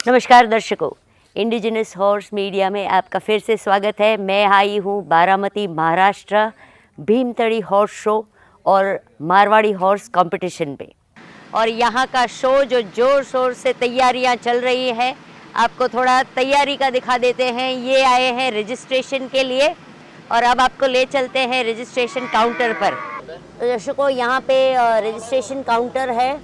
नमस्कार दर्शकों, indigenous horse media में आपका फिर से स्वागत है। मैं आई हूँ बारामती, महाराष्ट्र, भीमतड़ी हॉर्स शो और मारवाड़ी हॉर्स कंपटीशन पे। और यहाँ का शो जो ज़ोर शोर से तैयारियाँ चल रही हैं, आपको थोड़ा तैयारी का दिखा देते हैं। ये आए हैं रजिस्ट्रेशन के लिए और अब आपको ले चलते हैं रजिस्ट्रेशन काउंटर पर। तो दर्शकों, यहाँ पे रजिस्ट्रेशन काउंटर है।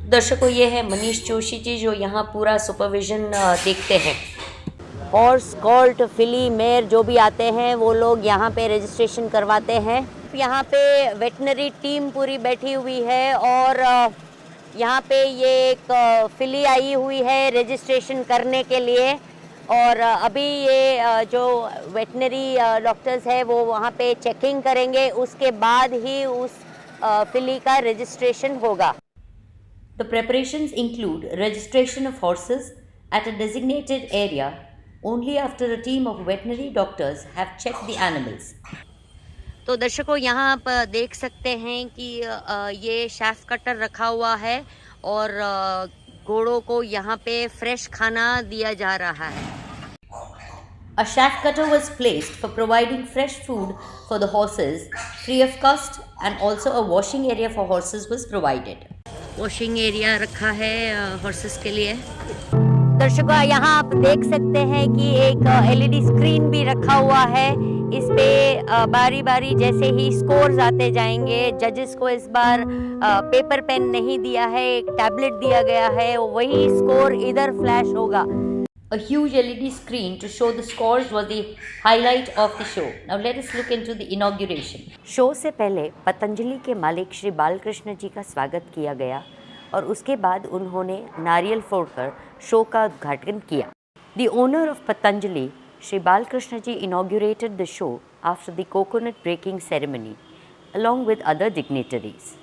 दर्शकों, ये है मनीष जोशी जी जो यहाँ पूरा सुपरविज़न देखते हैं। हॉर्स, कॉल्ट, फिली, मेयर जो भी आते हैं वो लोग यहाँ पे रजिस्ट्रेशन करवाते हैं। यहाँ पे वेटनरी टीम पूरी बैठी हुई है और यहाँ पे ये एक फिली आई हुई है रजिस्ट्रेशन करने के लिए। और अभी ये जो वेटनरी डॉक्टर्स है वो वहाँ पे चेकिंग करेंगे, उसके बाद ही उस फिली का रजिस्ट्रेशन होगा। The preparations include registration of horses at a designated area only after a team of veterinary doctors have checked the animals. तो दर्शकों, यहाँ आप देख सकते हैं कि ये शाफ्ट कटर रखा हुआ है और घोड़ों को यहाँ पे फ्रेश खाना दिया जा रहा है। A shaft cutter was placed for providing fresh food for the horses free of cost, and also a washing area for horses was provided. Washing area रखा है हॉर्सेस के लिए। दर्शकों, यहाँ आप देख सकते हैं कि एक एलईडी स्क्रीन भी रखा हुआ है। इस पे बारी बारी जैसे ही स्कोर्स आते जाएंगे। जजेस को इस बार पेपर पेन नहीं दिया है, एक टैबलेट दिया गया है, वही स्कोर इधर फ्लैश होगा। A huge LED screen to show the scores was the highlight of the show. Now let us look into the inauguration. Show से पहले पतंजलि के मालिक श्री बालकृष्ण जी का स्वागत किया गया और उसके बाद उन्होंने नारियल फोड़कर शो का उद्घाटन किया। The owner of Patanjali, Shri Balkrishna ji, inaugurated the show after the coconut breaking ceremony, along with other dignitaries.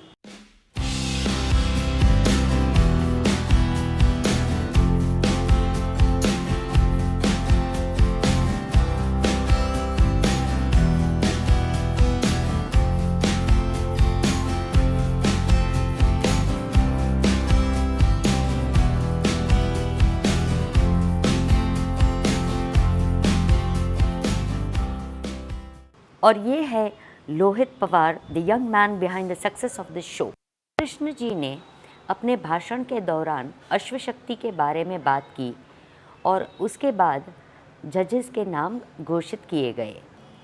और ये है Lohit Pawar, the young man behind the success of the show. Krishna ji ने अपने भाषण के दौरान अश्वशक्ति के बारे में बात की और उसके बाद जजेस के नाम घोषित किए गए।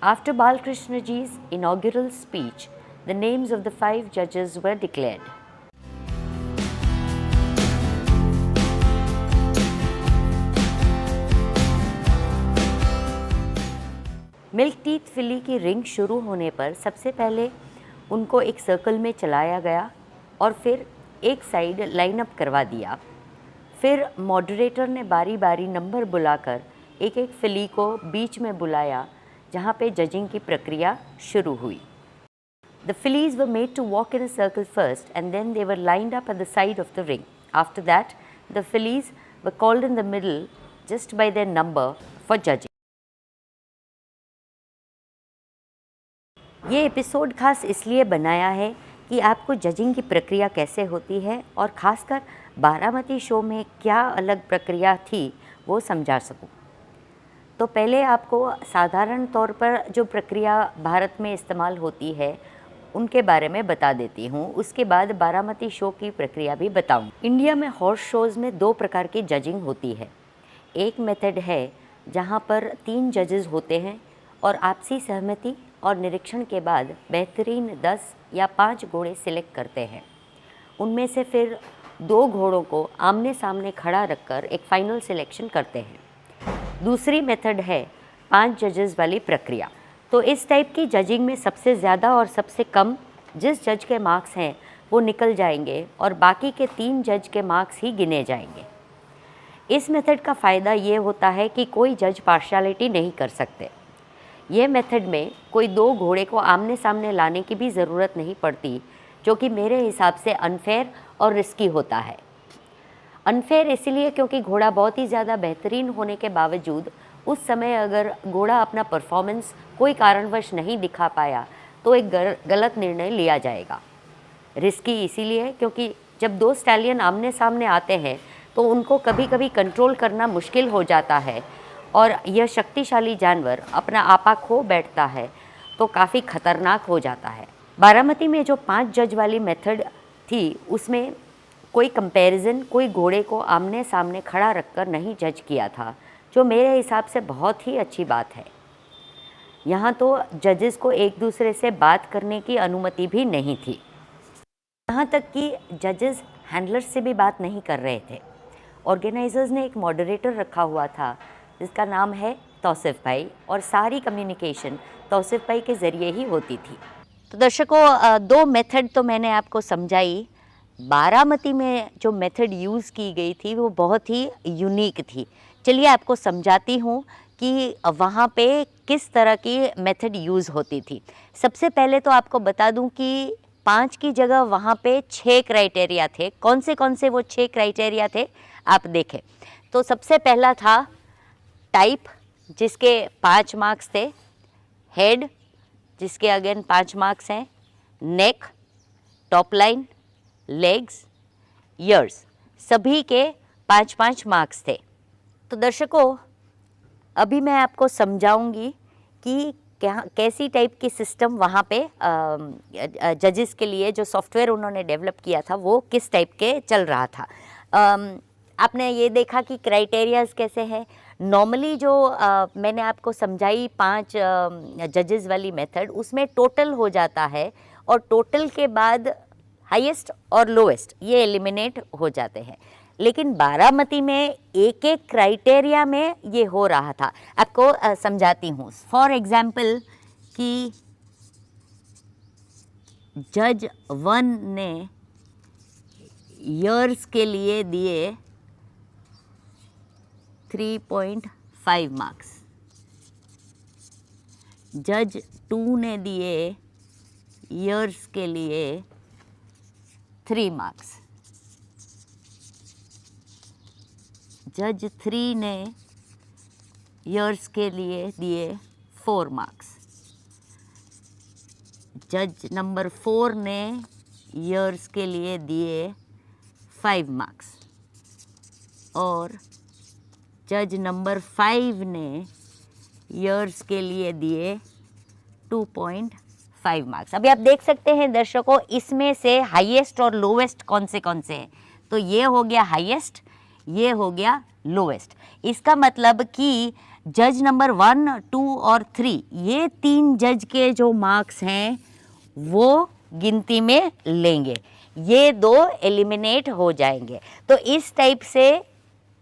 After Balkrishna ji's inaugural speech, the names of the 5 judges were declared. Milk teeth filly की रिंग शुरू होने पर सबसे पहले उनको एक सर्कल में चलाया गया और फिर एक साइड लाइन अप करवा दिया। फिर मॉडरेटर ने बारी बारी नंबर बुलाकर एक एक फिली को बीच में बुलाया जहाँ पे जजिंग की प्रक्रिया शुरू हुई। The fillies were made to walk in a circle first and then they were lined up at the side of the ring. After that, the fillies were called in the middle just by their number for judging. ये episode खास इसलिए बनाया है कि आपको judging की प्रक्रिया कैसे होती है और ख़ासकर बारामती शो में क्या अलग प्रक्रिया थी वो समझा सकूं। तो पहले आपको साधारण तौर पर जो प्रक्रिया भारत में इस्तेमाल होती है उनके बारे में बता देती हूँ, उसके बाद बारामती शो की प्रक्रिया भी बताऊँ। इंडिया में हॉर्स शोज़ में 2 प्रकार की जजिंग होती है। एक मेथड है जहाँ पर 3 जजेस होते हैं और आपसी सहमति और निरीक्षण के बाद बेहतरीन 10 या 5 घोड़े सिलेक्ट करते हैं। उनमें से फिर 2 घोड़ों को आमने सामने खड़ा रखकर एक फाइनल सिलेक्शन करते हैं। दूसरी मेथड है 5 जजेस वाली प्रक्रिया। तो इस टाइप की जजिंग में सबसे ज़्यादा और सबसे कम जिस जज के मार्क्स हैं वो निकल जाएंगे और बाकी के 3 जज के मार्क्स ही गिने जाएंगे। इस मेथड का फ़ायदा ये होता है कि कोई जज पार्शियलिटी नहीं कर सकते। ये मेथड में कोई 2 घोड़े को आमने सामने लाने की भी ज़रूरत नहीं पड़ती, जो कि मेरे हिसाब से अनफेयर और रिस्की होता है। अनफेयर इसलिए क्योंकि घोड़ा बहुत ही ज़्यादा बेहतरीन होने के बावजूद उस समय अगर घोड़ा अपना परफॉर्मेंस कोई कारणवश नहीं दिखा पाया तो एक गलत निर्णय लिया जाएगा। रिस्की इसीलिए क्योंकि जब 2 स्टैलियन आमने सामने आते हैं तो उनको कभी कभी कंट्रोल करना मुश्किल हो जाता है और यह शक्तिशाली जानवर अपना आपा खो बैठता है तो काफ़ी खतरनाक हो जाता है। बारामती में जो 5 जज वाली मेथड थी उसमें कोई कंपैरिजन, कोई घोड़े को आमने सामने खड़ा रखकर नहीं जज किया था, जो मेरे हिसाब से बहुत ही अच्छी बात है। यहाँ तो जजेस को एक दूसरे से बात करने की अनुमति भी नहीं थी, यहाँ तक कि जजेस हैंडलर्स से भी बात नहीं कर रहे थे। ऑर्गेनाइजर्स ने एक मॉडरेटर रखा हुआ था जिसका नाम है तौसिफ भाई, और सारी कम्युनिकेशन तौसिफ भाई के ज़रिए ही होती थी। तो दर्शकों, 2 मेथड तो मैंने आपको समझाई। बारामती में जो मेथड यूज़ की गई थी वो बहुत ही यूनिक थी। चलिए आपको समझाती हूँ कि वहाँ पे किस तरह की मेथड यूज़ होती थी। सबसे पहले तो आपको बता दूँ कि 5 की जगह वहाँ पे 6 क्राइटेरिया थे। कौन से वो 6 क्राइटेरिया थे आप देखें। तो सबसे पहला था टाइप, जिसके 5 मार्क्स थे। हेड, जिसके अगेन 5 मार्क्स हैं। नेक, टॉप लाइन, लेग्स, ईयर्स, सभी के 5-5 मार्क्स थे। तो दर्शकों, अभी मैं आपको समझाऊंगी कि कैसी टाइप की सिस्टम वहाँ पे जजेस के लिए जो सॉफ्टवेयर उन्होंने डेवलप किया था वो किस टाइप के चल रहा था। आपने ये देखा कि क्राइटेरियाज कैसे हैं। नॉर्मली जो मैंने आपको समझाई 5 जजेस वाली मेथड, उसमें टोटल हो जाता है और टोटल के बाद हाईएस्ट और लोएस्ट ये एलिमिनेट हो जाते हैं। लेकिन बारामती में एक एक क्राइटेरिया में ये हो रहा था। आपको समझाती हूँ। फॉर एग्जाम्पल कि जज 1 ने ईयर्स के लिए दिए 3.5 मार्क्स, जज 2 ने दिए ईयर्स के लिए 3 मार्क्स, जज 3 ने ईयर्स के लिए दिए 4 मार्क्स, जज नंबर 4 ने ईयर्स के लिए दिए 5 मार्क्स और जज नंबर 5 ने ईयर्स के लिए दिए 2.5 मार्क्स। अभी आप देख सकते हैं दर्शकों, इसमें से हाईएस्ट और लोवेस्ट कौन से हैं। तो ये हो गया हाईएस्ट, ये हो गया लोवेस्ट। इसका मतलब कि जज नंबर 1, 2 और 3, ये 3 जज के जो मार्क्स हैं वो गिनती में लेंगे, ये 2 एलिमिनेट हो जाएंगे। तो इस टाइप से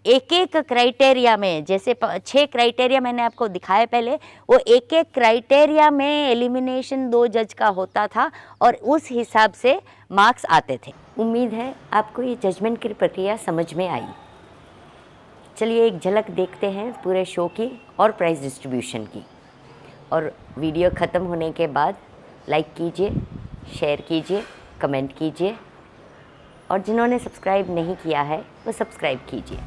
एक एक क्राइटेरिया में, जैसे 6 क्राइटेरिया मैंने आपको दिखाए पहले, वो एक एक क्राइटेरिया में एलिमिनेशन 2 जज का होता था और उस हिसाब से मार्क्स आते थे। उम्मीद है आपको ये जजमेंट की प्रक्रिया समझ में आई। चलिए एक झलक देखते हैं पूरे शो की और प्राइज़ डिस्ट्रीब्यूशन की। और वीडियो ख़त्म होने के बाद लाइक कीजिए, शेयर कीजिए, कमेंट कीजिए और जिन्होंने सब्सक्राइब नहीं किया है वो सब्सक्राइब कीजिए।